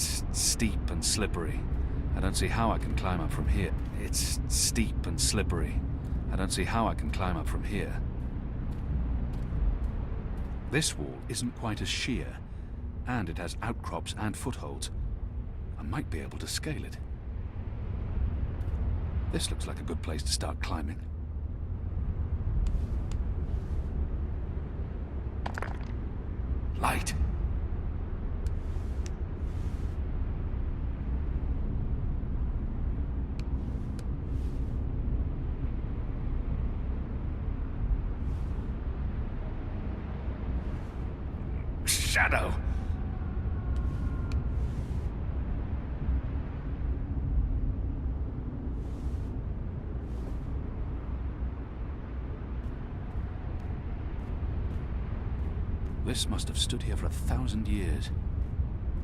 It's steep and slippery. I don't see how I can climb up from here. It's steep and slippery. I don't see how I can climb up from here. This wall isn't quite as sheer, and it has outcrops and footholds. I might be able to scale it. This looks like a good place to start climbing. Light. Shadow. This must have stood here for 1,000 years.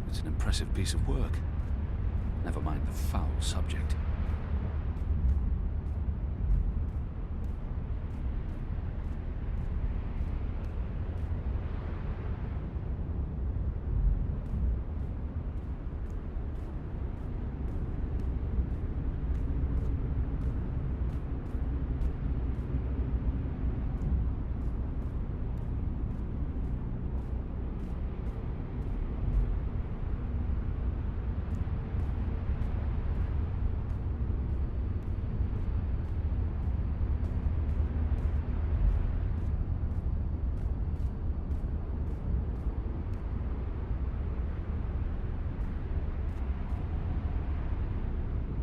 It's an impressive piece of work. Never mind the foul subject.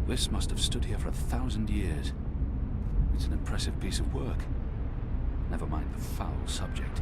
This must have stood here for 1,000 years. It's an impressive piece of work. Never mind the foul subject.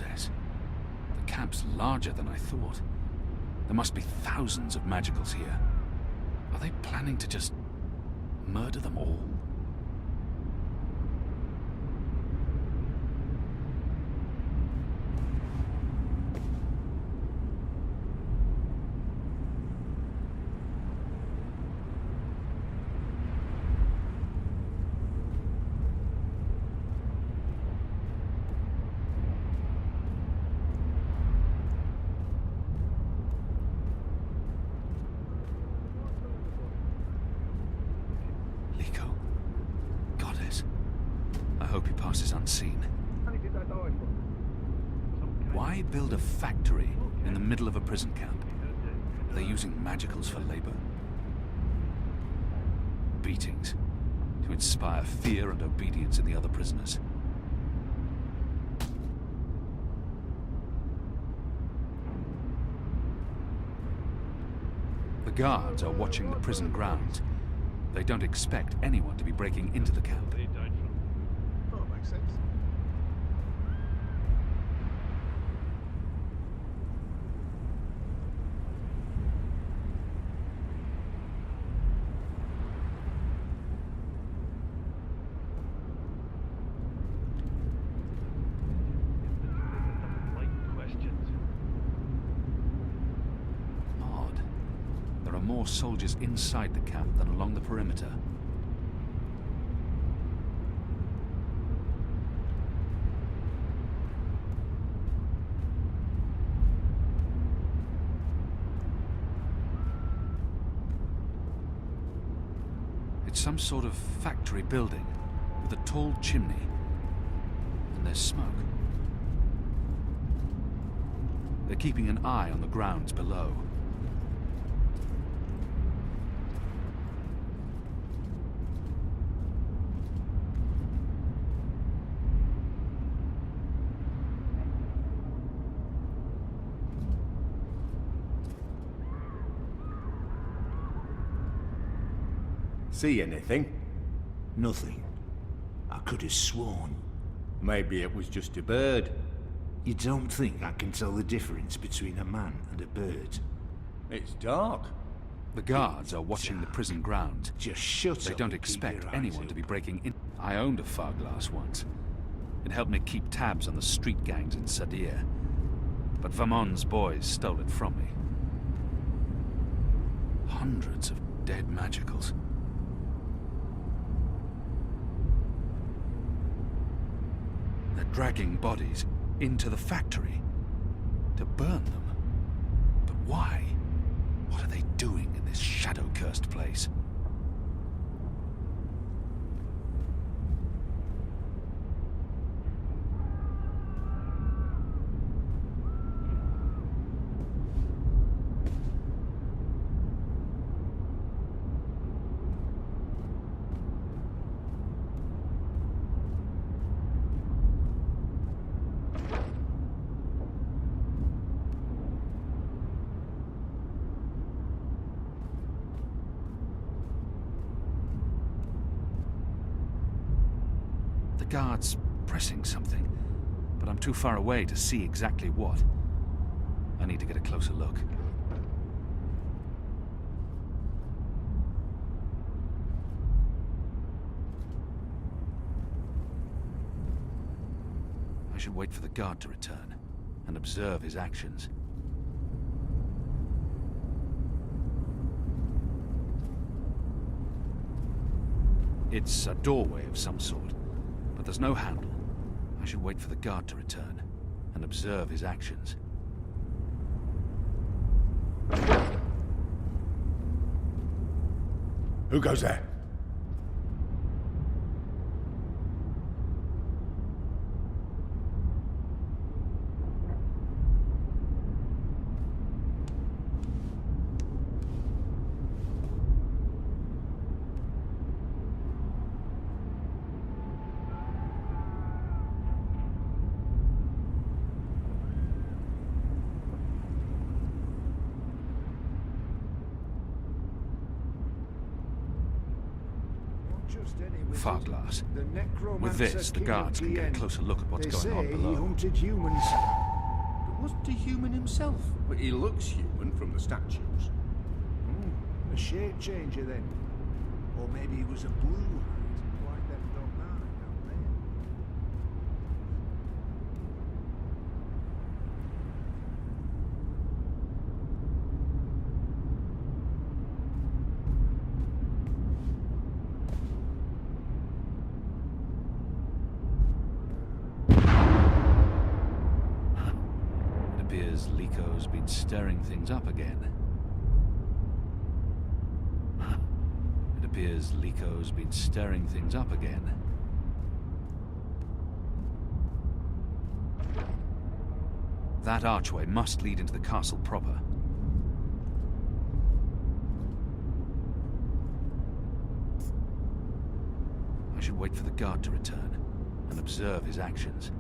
The camp's larger than I thought. There must be thousands of magicals here. Are they planning to just murder them all? Unseen. Why build a factory in the middle of a prison camp? Are they using magicals for labor? Beatings to inspire fear and obedience in the other prisoners. The guards are watching the prison grounds. They don't expect anyone to be breaking into the camp. More soldiers inside the camp than along the perimeter. It's some sort of factory building with a tall chimney, and there's smoke. They're keeping an eye on the grounds below. See anything? Nothing. I could have sworn. Maybe it was just a bird. You don't think I can tell the difference between a man and a bird? It's dark. The guards are watching the prison ground. Just shut They up don't and keep expect your eyes anyone to be open. breaking in. I owned a Farglass once. It helped me keep tabs on the street gangs in Sadir. But Vamon's boys stole it from me. Hundreds of dead magicals. They're dragging bodies into the factory to burn them. But why? What are they doing in this shadow-cursed place? The guard's pressing something, but I'm too far away to see exactly what. I need to get a closer look. I should wait for the guard to return and observe his actions. It's a doorway of some sort, but there's no handle. I should wait for the guard to return and observe his actions. Who goes there? Farglass. With this, the guards can get a closer look at what's going on He below. hunted humans. But wasn't a human himself? But he looks human from the statues. A shape changer then. Or maybe he was a blue hide. Quite them don't know, don't they? It appears Lico's been stirring things up again. It appears Lico's been stirring things up again. That archway must lead into the castle proper. I should wait for the guard to return and observe his actions.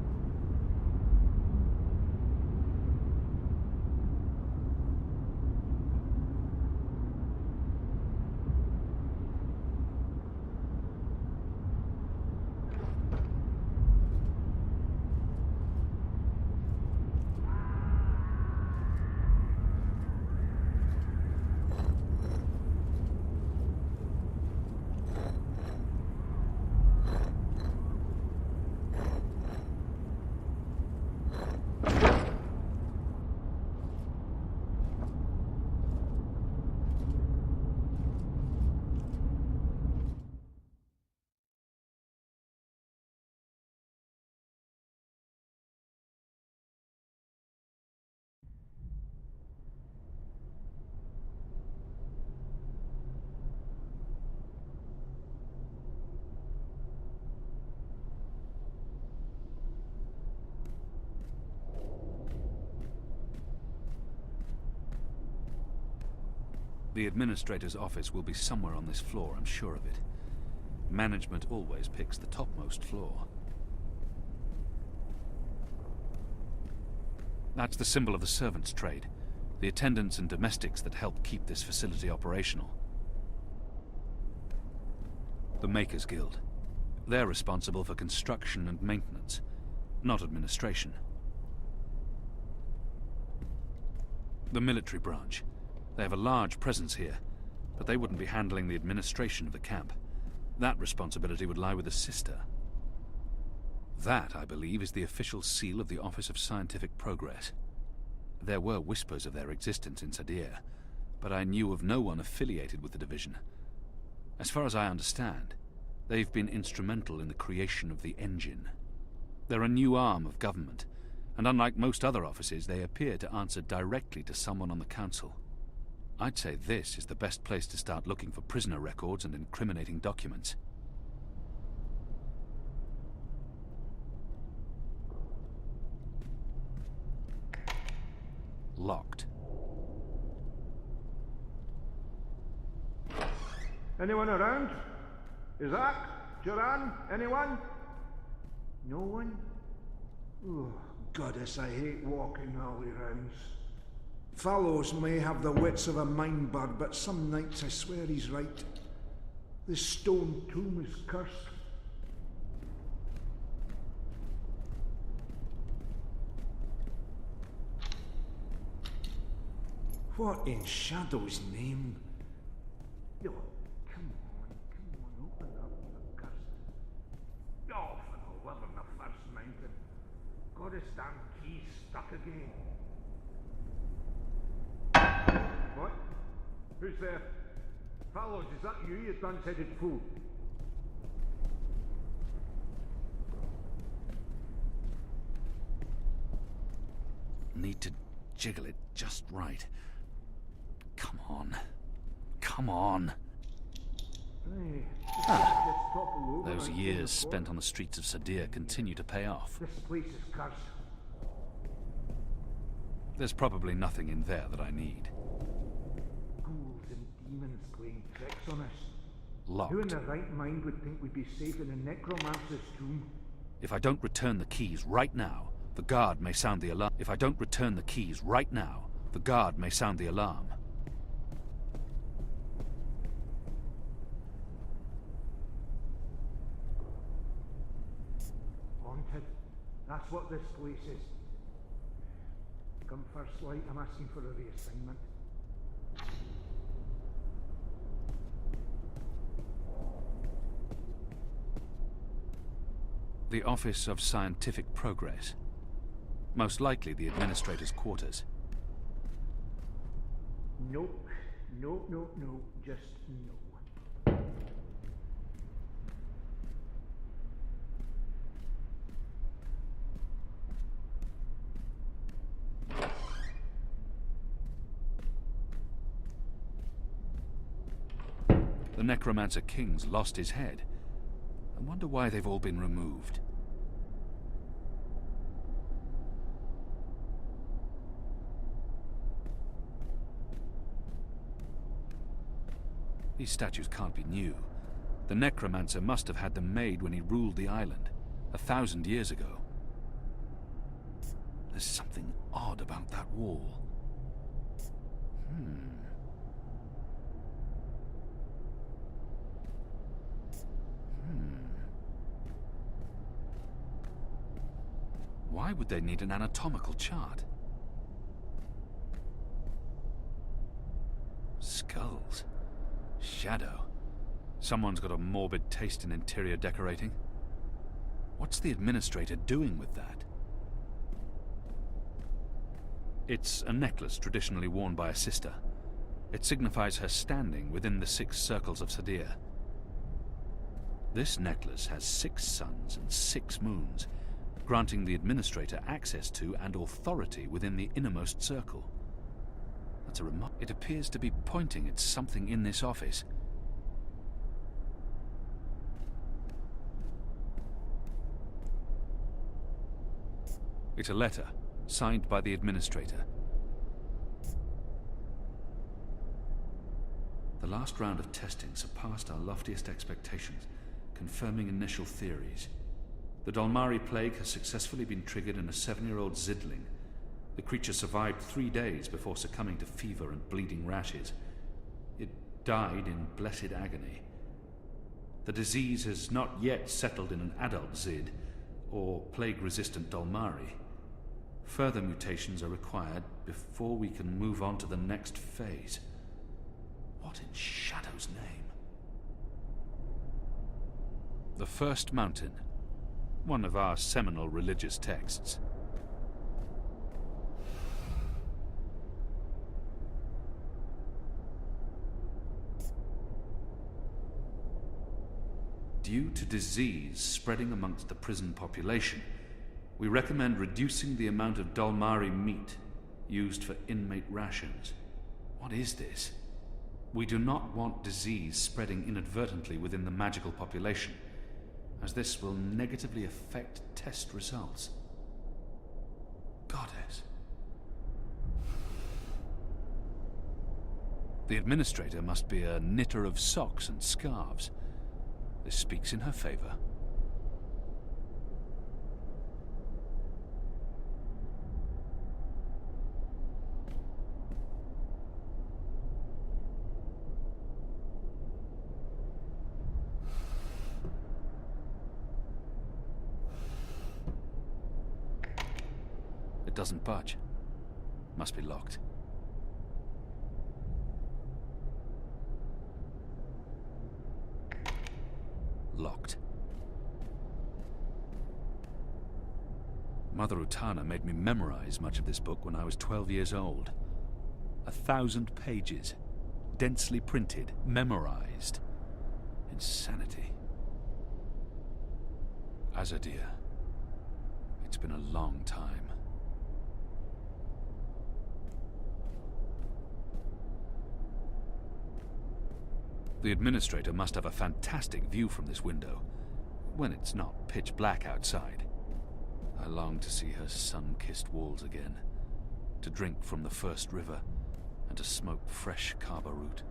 The administrator's office will be somewhere on this floor, I'm sure of it. Management always picks the topmost floor. That's the symbol of the servants' trade, the attendants and domestics that help keep this facility operational. The Makers Guild. They're responsible for construction and maintenance, not administration. The military branch. They have a large presence here, but they wouldn't be handling the administration of the camp. That responsibility would lie with a sister. That, I believe, is the official seal of the Office of Scientific Progress. There were whispers of their existence in Sadir, but I knew of no one affiliated with the division. As far as I understand, they've been instrumental in the creation of the engine. They're a new arm of government, and unlike most other offices, they appear to answer directly to someone on the council. I'd say this is the best place to start looking for prisoner records and incriminating documents. Locked. Anyone around? Isaac? Joran? Anyone? No one? Oh, goddess, I hate walking alley rounds. Fallows may have the wits of a mind bird, but some nights I swear he's right. This stone tomb is cursed. What in Shadow's name? Oh, come on, open up the cursed. Oh, for the love of the first mountain. Got his damn key stuck again. What? Who's there? Fallows, is that you, you dunce-headed fool? Need to jiggle it just right. Come on. Come on. Those years spent on the streets of Sadir continue to pay off. This place is cursed. There's probably nothing in there that I need. Ghouls and demons playing tricks on us. Locked. Who in their right mind would think we'd be safe in a necromancer's tomb? If I don't return the keys right now, the guard may sound the alarm. If I don't return the keys right now, the guard may sound the alarm. Haunted. That's what this place is. Come first light, I'm asking for a reassignment. The Office of Scientific Progress. Most likely the administrator's quarters. Nope. No, just no. The Necromancer King's lost his head. I wonder why they've all been removed. These statues can't be new. The Necromancer must have had them made when he ruled the island, 1,000 years ago. There's something odd about that wall. Why would they need an anatomical chart? Skulls. Shadow. Someone's got a morbid taste in interior decorating. What's the administrator doing with that? It's a necklace traditionally worn by a sister. It signifies her standing within the 6 circles of Sadir. This necklace has 6 suns and 6 moons, granting the administrator access to and authority within the innermost circle. That's a remark. It appears to be pointing at something in this office. It's a letter, signed by the administrator. The last round of testing surpassed our loftiest expectations, confirming initial theories. The Dolmari plague has successfully been triggered in a 7-year-old Zidling. The creature survived 3 days before succumbing to fever and bleeding rashes. It died in blessed agony. The disease has not yet settled in an adult Zid, or plague-resistant Dolmari. Further mutations are required before we can move on to the next phase. What in Shadow's name? The First Mountain, one of our seminal religious texts. Due to disease spreading amongst the prison population, we recommend reducing the amount of Dolmari meat used for inmate rations. What is this? We do not want disease spreading inadvertently within the magical population, as this will negatively affect test results. Goddess. The administrator must be a knitter of socks and scarves. This speaks in her favor. It doesn't budge. Must be locked. Locked. Mother Utana made me memorize much of this book when I was 12 years old. 1,000 pages, densely printed, memorized. Insanity. Azadir, it's been a long time. The administrator must have a fantastic view from this window, when it's not pitch black outside. I long to see her sun-kissed walls again, to drink from the first river, and to smoke fresh kaba root.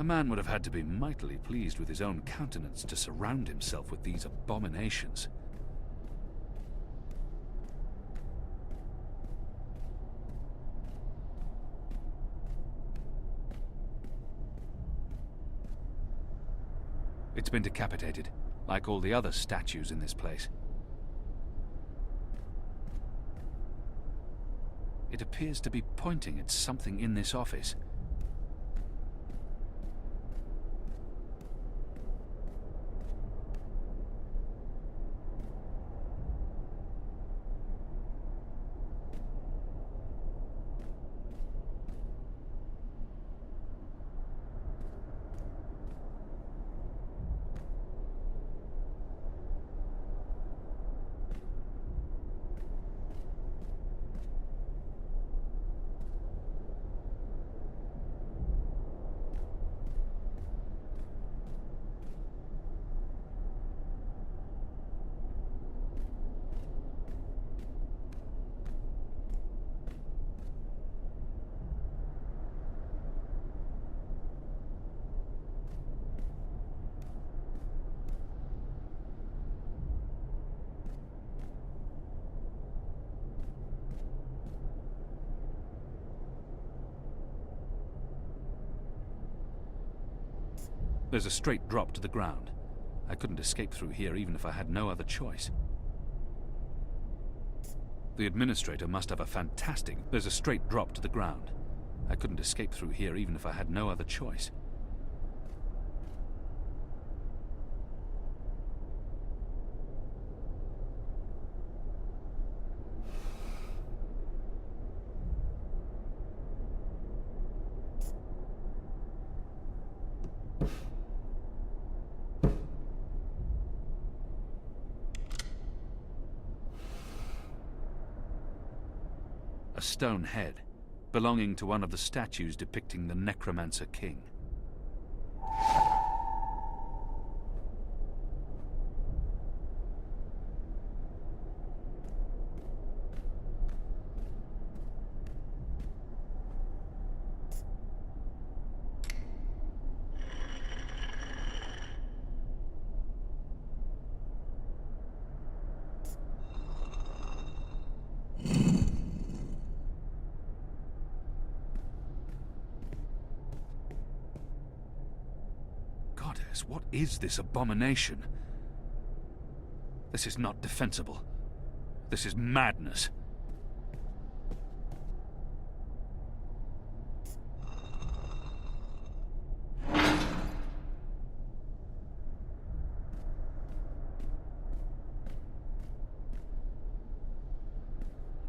A man would have had to be mightily pleased with his own countenance to surround himself with these abominations. It's been decapitated, like all the other statues in this place. It appears to be pointing at something in this office. There's a straight drop to the ground. I couldn't escape through here even if I had no other choice. The administrator must have a fantastic... There's a straight drop to the ground. I couldn't escape through here even if I had no other choice. A stone head, belonging to one of the statues depicting the Necromancer King. Goddess, what is this abomination? This is not defensible. This is madness.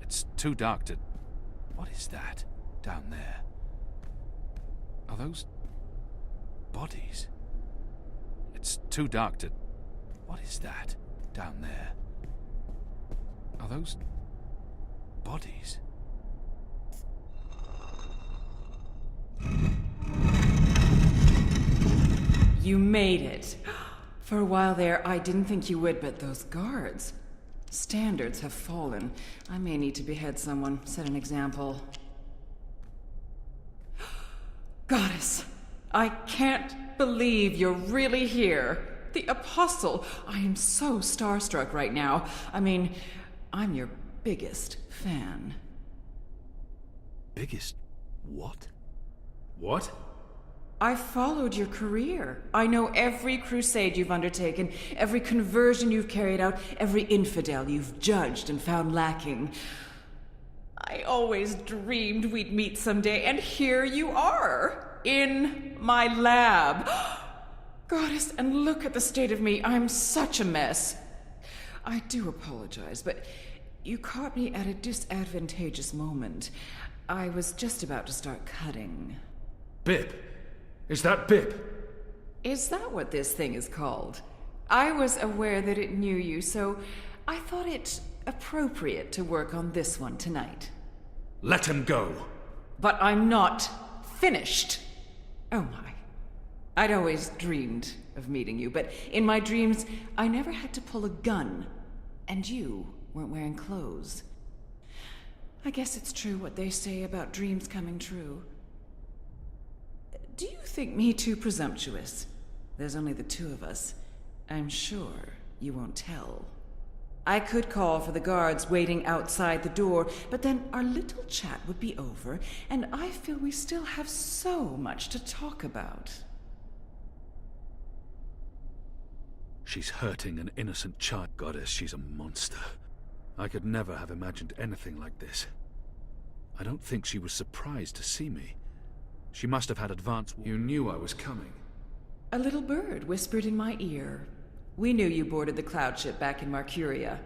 It's too dark to... What is that down there? Are those bodies? It's too dark to... What is that down there? Are those bodies? You made it. For a while there, I didn't think you would, but those guards... Standards have fallen. I may need to behead someone, set an example. Goddess, I can't believe you're really here. The Apostle. I am so starstruck right now. I mean, I'm your biggest fan. Biggest what? What? I've followed your career. I know every crusade you've undertaken, every conversion you've carried out, every infidel you've judged and found lacking. I always dreamed we'd meet someday, and here you are, in my lab. Goddess, and look at the state of me. I'm such a mess. I do apologize, but you caught me at a disadvantageous moment. I was just about to start cutting. Bib! Is that Bib? Is that what this thing is called? I was aware that it knew you, so I thought it appropriate to work on this one tonight. Let him go. But I'm not finished. Oh my. I'd always dreamed of meeting you, but in my dreams, I never had to pull a gun. And you weren't wearing clothes. I guess it's true what they say about dreams coming true. Do you think me too presumptuous? There's only the two of us. I'm sure you won't tell. I could call for the guards waiting outside the door, but then our little chat would be over, and I feel we still have so much to talk about. She's hurting an innocent child. Goddess, she's a monster. I could never have imagined anything like this. I don't think she was surprised to see me. She must have had advance... You knew I was coming. A little bird whispered in my ear. We knew you boarded the cloud ship back in Mercuria.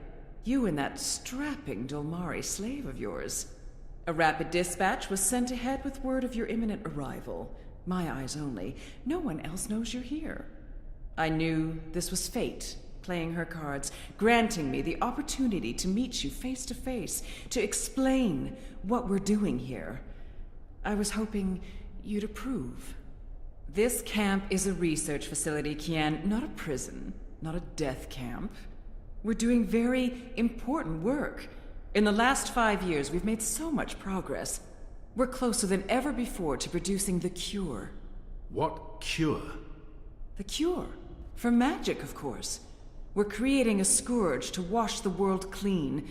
You and that strapping Dolmari slave of yours. A rapid dispatch was sent ahead with word of your imminent arrival. My eyes only. No one else knows you're here. I knew this was fate, playing her cards, granting me the opportunity to meet you face to face, to explain what we're doing here. I was hoping you'd approve. This camp is a research facility, Kian, not a prison, not a death camp. We're doing very important work. In the last 5 years, we've made so much progress. We're closer than ever before to producing the cure. What cure? The cure. For magic, of course. We're creating a scourge to wash the world clean.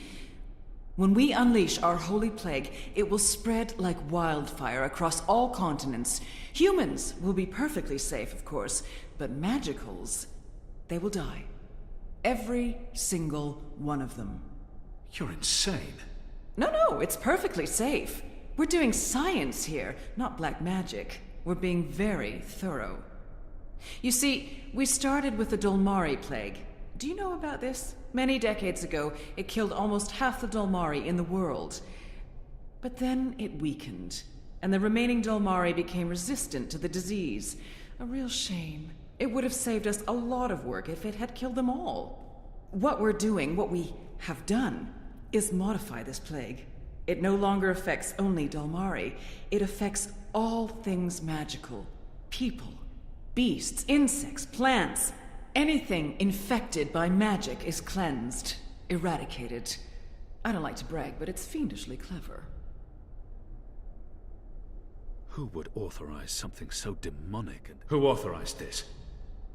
When we unleash our holy plague, it will spread like wildfire across all continents. Humans will be perfectly safe, of course, but magicals, they will die. Every single one of them. You're insane. No, it's perfectly safe. We're doing science here, not black magic. We're being very thorough. You see, we started with the Dolmari plague. Do you know about this? Many decades ago, it killed almost half the Dolmari in the world. But then it weakened, and the remaining Dolmari became resistant to the disease. A real shame. It would have saved us a lot of work if it had killed them all. What we're doing, what we have done, is modify this plague. It no longer affects only Dolmari. It affects all things magical. People, beasts, insects, plants. Anything infected by magic is cleansed, eradicated. I don't like to brag, but it's fiendishly clever. Who would authorize something so demonic? And who authorized this?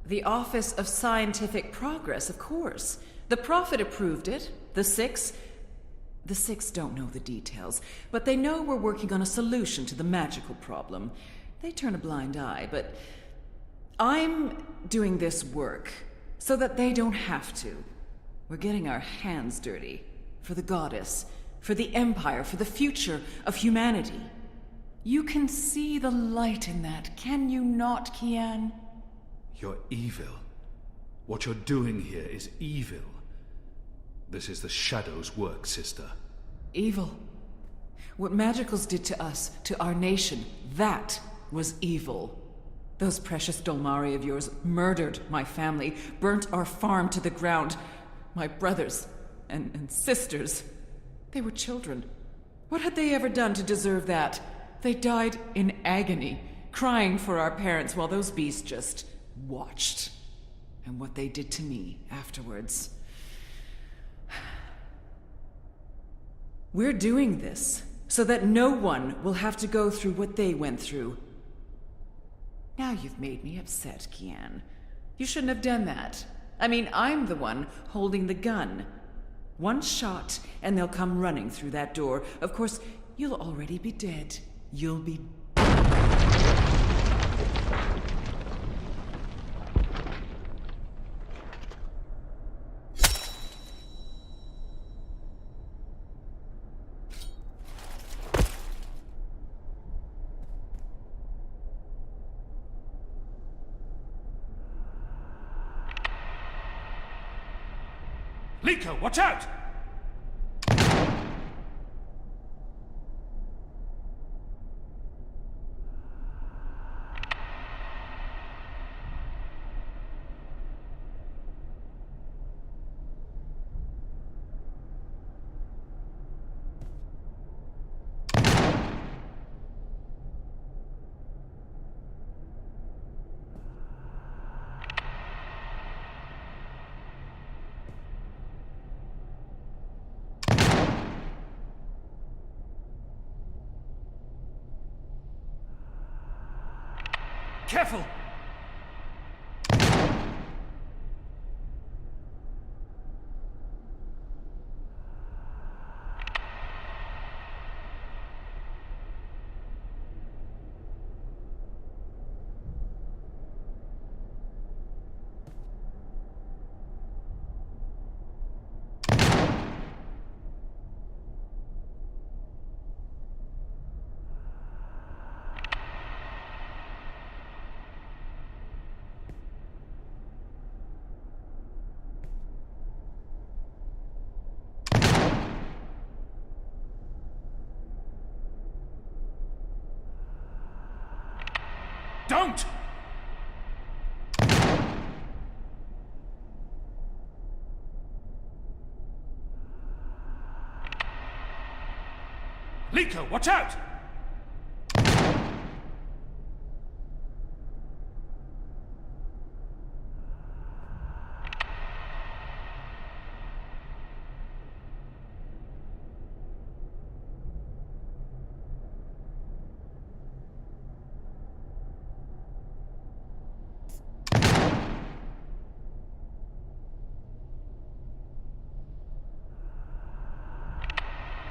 The Office of Scientific Progress, of course. The Prophet approved it. The Six don't know the details, but they know we're working on a solution to the magical problem. They turn a blind eye, but I'm doing this work so that they don't have to. We're getting our hands dirty. For the goddess, for the empire, for the future of humanity. You can see the light in that, can you not, Kian? You're evil. What you're doing here is evil. This is the Shadow's work, sister. Evil. What Magicals did to us, to our nation, that was evil. Those precious Dolmari of yours murdered my family, burnt our farm to the ground. My brothers and sisters. They were children. What had they ever done to deserve that? They died in agony, crying for our parents while those beasts just watched. And what they did to me afterwards. We're doing this so that no one will have to go through what they went through. Now you've made me upset, Kian. You shouldn't have done that. I mean, I'm the one holding the gun. One shot, and they'll come running through that door. Of course, you'll already be dead. You'll be... Liko, watch out! Careful! Don't! Liko, watch out!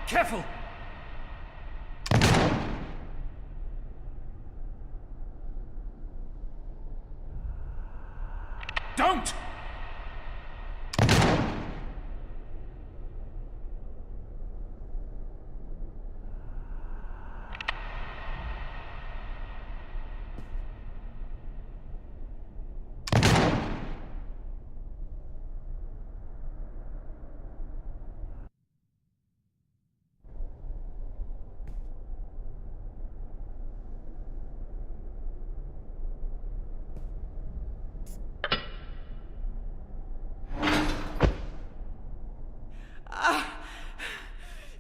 Careful! Don't!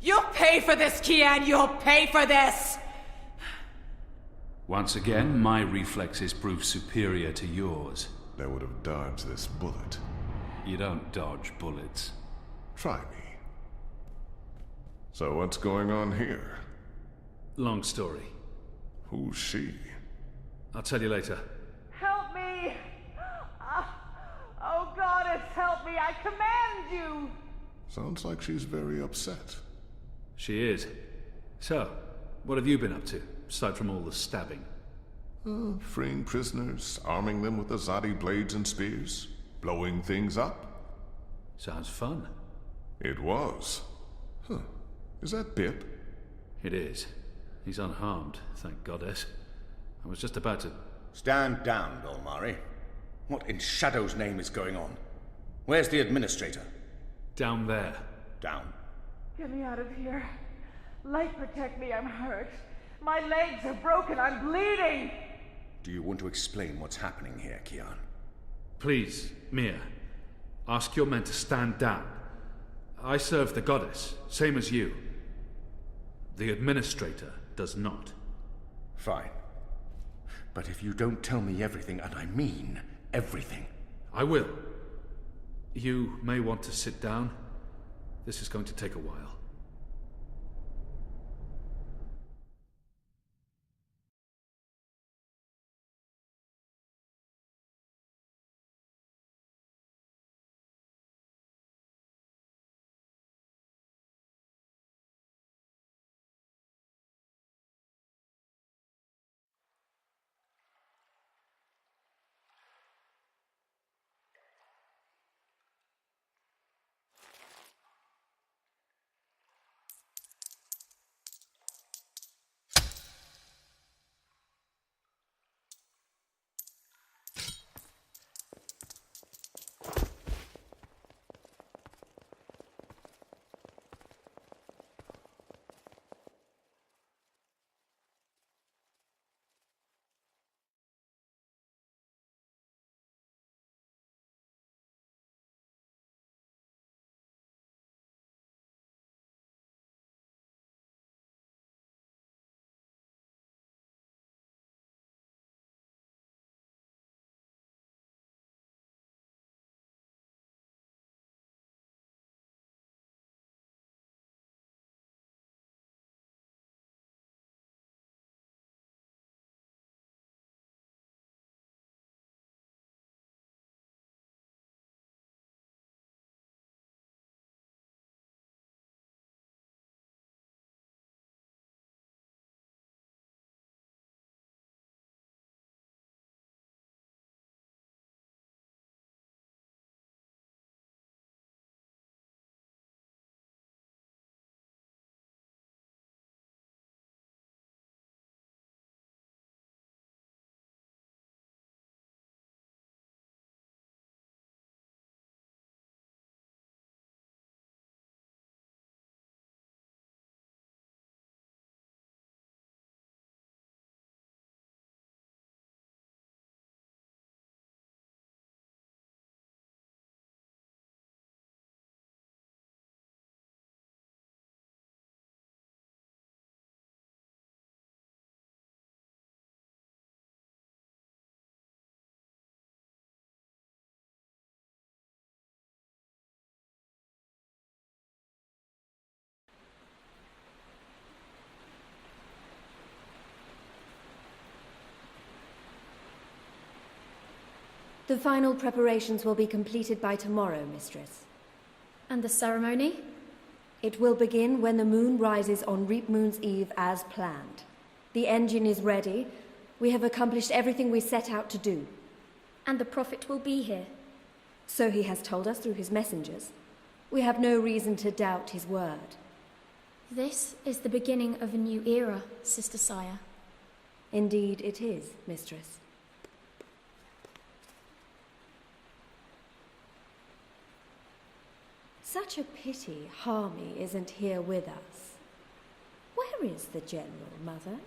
You'll pay for this, Kian! You'll pay for this! Once again, my reflexes prove superior to yours. I would have dodged this bullet. You don't dodge bullets. Try me. So what's going on here? Long story. Who's she? I'll tell you later. Help me! Oh, goddess, help me! I command you! Sounds like she's very upset. She is. So, what have you been up to, aside from all the stabbing? Freeing prisoners, arming them with Azadi blades and spears, blowing things up. Sounds fun. It was. Huh. Is that Bip? It is. He's unharmed, thank goddess. I was just about to... Stand down, Dolmari. What in Shadow's name is going on? Where's the administrator? Down there. Down. Get me out of here. Light, protect me, I'm hurt. My legs are broken, I'm bleeding! Do you want to explain what's happening here, Kian? Please, Mia. Ask your men to stand down. I serve the goddess, same as you. The administrator does not. Fine. But if you don't tell me everything, and I mean everything... I will. You may want to sit down. This is going to take a while. The final preparations will be completed by tomorrow, Mistress. And the ceremony? It will begin when the moon rises on Reap Moon's Eve as planned. The engine is ready. We have accomplished everything we set out to do. And the Prophet will be here. So he has told us through his messengers. We have no reason to doubt his word. This is the beginning of a new era, Sister Saya. Indeed it is, Mistress. Such a pity Harmy isn't here with us. Where is the General, Mother?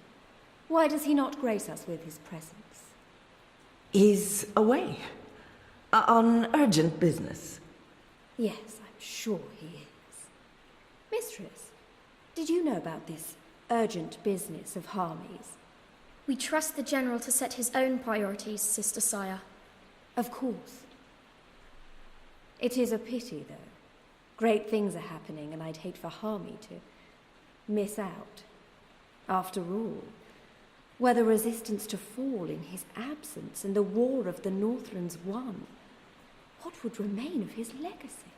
Why does he not grace us with his presence? He's away. On urgent business. Yes, I'm sure he is. Mistress, did you know about this urgent business of Harmy's? We trust the General to set his own priorities, Sister Saya. Of course. It is a pity, though. Great things are happening, and I'd hate for Harmy to miss out. After all, were the resistance to fall in his absence and the war of the Northlands won, what would remain of his legacy?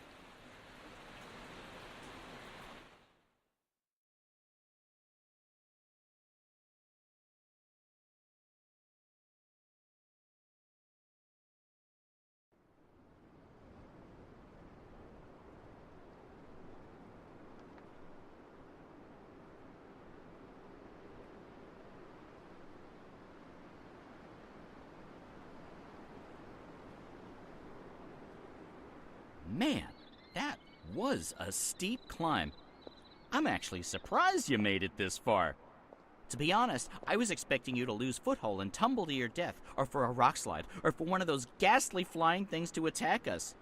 Man, that was a steep climb. I'm actually surprised you made it this far. To be honest, I was expecting you to lose foothold and tumble to your death, or for a rock slide, or for one of those ghastly flying things to attack us.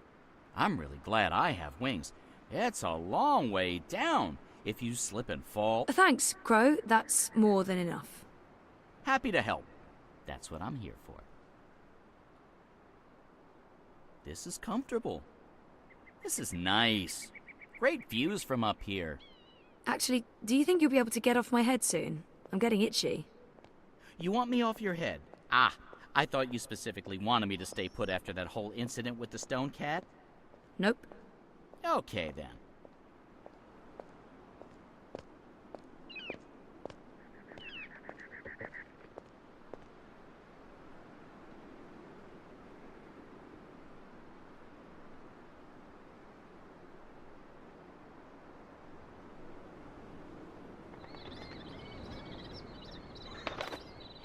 I'm really glad I have wings. It's a long way down if you slip and fall. Thanks, Crow. That's more than enough. Happy to help. That's what I'm here for. This is comfortable. This is nice. Great views from up here. Actually, do you think you'll be able to get off my head soon? I'm getting itchy. You want me off your head? Ah, I thought you specifically wanted me to stay put after that whole incident with the stone cat. Nope. Okay, then.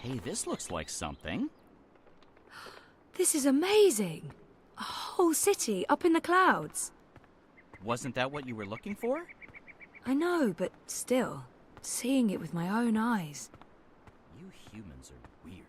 Hey, this looks like something. This is amazing. A whole city up in the clouds. Wasn't that what you were looking for? I know, but still, seeing it with my own eyes. You humans are weird.